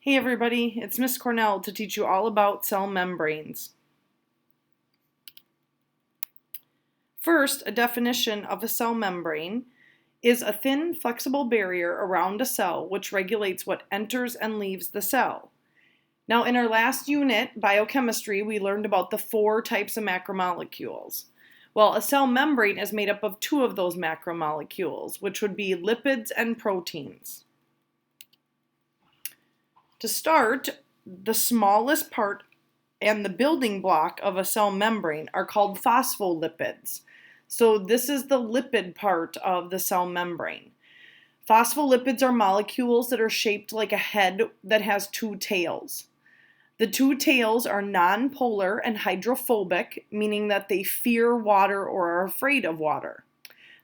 Hey everybody, it's Miss Cornell to teach you all about cell membranes. First, a definition of a cell membrane is a thin, flexible barrier around a cell which regulates what enters and leaves the cell. Now, in our last unit, biochemistry, we learned about the 4 types of macromolecules. Well, a cell membrane is made up of 2 of those macromolecules, which would be lipids and proteins. To start, the smallest part and the building block of a cell membrane are called phospholipids. So this is the lipid part of the cell membrane. Phospholipids are molecules that are shaped like a head that has 2 tails. The 2 tails are nonpolar and hydrophobic, meaning that they fear water or are afraid of water.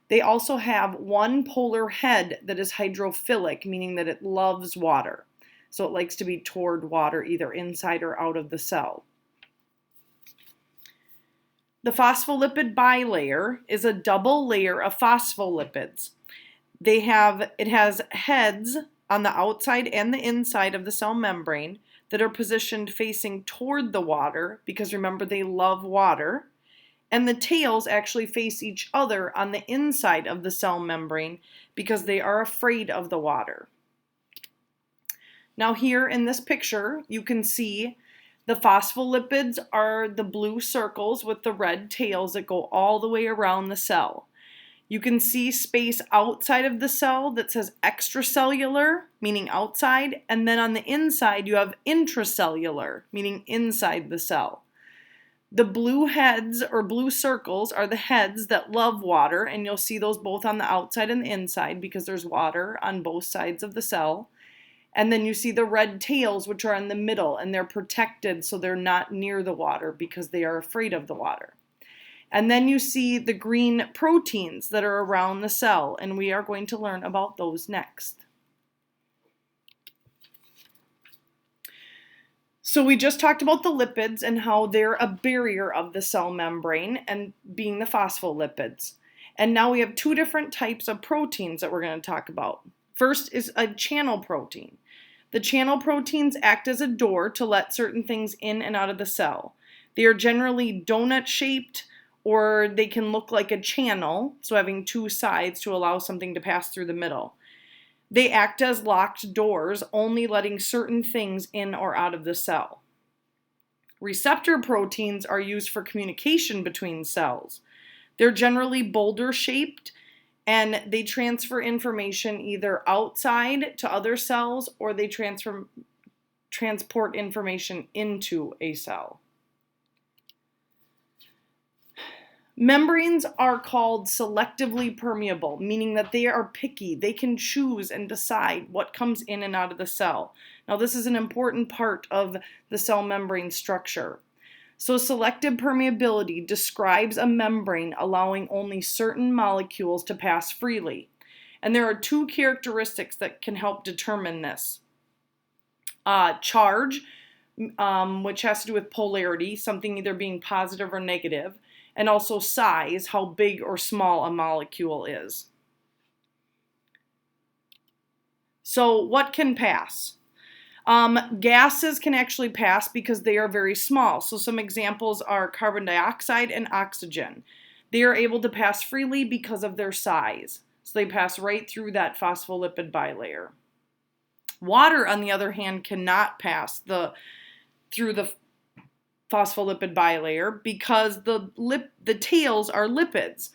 They also have one polar head that is hydrophilic, meaning that it loves water. So it likes to be toward water, either inside or out of the cell. The phospholipid bilayer is a double layer of phospholipids. It has heads on the outside and the inside of the cell membrane that are positioned facing toward the water, because remember they love water, and the tails actually face each other on the inside of the cell membrane because they are afraid of the water. Now here in this picture, you can see the phospholipids are the blue circles with the red tails that go all the way around the cell. You can see space outside of the cell that says extracellular, meaning outside, and then on the inside you have intracellular, meaning inside the cell. The blue heads or blue circles are the heads that love water, and you'll see those both on the outside and the inside because there's water on both sides of the cell. And then you see the red tails, which are in the middle, and they're protected so they're not near the water because they are afraid of the water. And then you see the green proteins that are around the cell, and we are going to learn about those next. So we just talked about the lipids and how they're a barrier of the cell membrane, and being the phospholipids. And now we have 2 different types of proteins that we're going to talk about. First is a channel protein. The channel proteins act as a door to let certain things in and out of the cell. They are generally donut shaped, or they can look like a channel, so having 2 sides to allow something to pass through the middle. They act as locked doors, only letting certain things in or out of the cell. Receptor proteins are used for communication between cells. They're generally boulder shaped, and they transfer information either outside to other cells, or they transport information into a cell. Membranes are called selectively permeable, meaning that they are picky. They can choose and decide what comes in and out of the cell. Now, this is an important part of the cell membrane structure. So selective permeability describes a membrane allowing only certain molecules to pass freely. And there are 2 characteristics that can help determine this. Charge, which has to do with polarity, something either being positive or negative, and also size, how big or small a molecule is. So what can pass? Gases can actually pass because they are very small. So some examples are carbon dioxide and oxygen. They are able to pass freely because of their size. So they pass right through that phospholipid bilayer. Water, on the other hand, cannot pass through the phospholipid bilayer because the tails are lipids.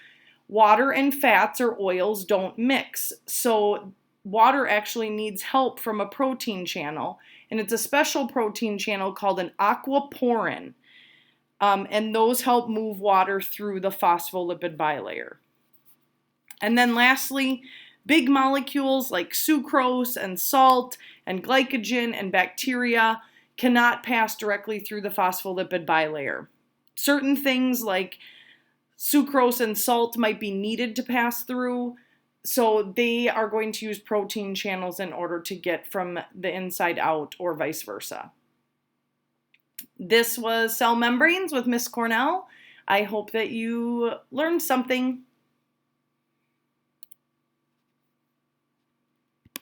Water and fats or oils don't mix. So water actually needs help from a protein channel, and it's a special protein channel called an aquaporin, and those help move water through the phospholipid bilayer. And then lastly, big molecules like sucrose and salt and glycogen and bacteria cannot pass directly through the phospholipid bilayer. Certain things like sucrose and salt might be needed to pass through, so they are going to use protein channels in order to get from the inside out, or vice versa. This was Cell Membranes with Miss Cornell. I hope that you learned something.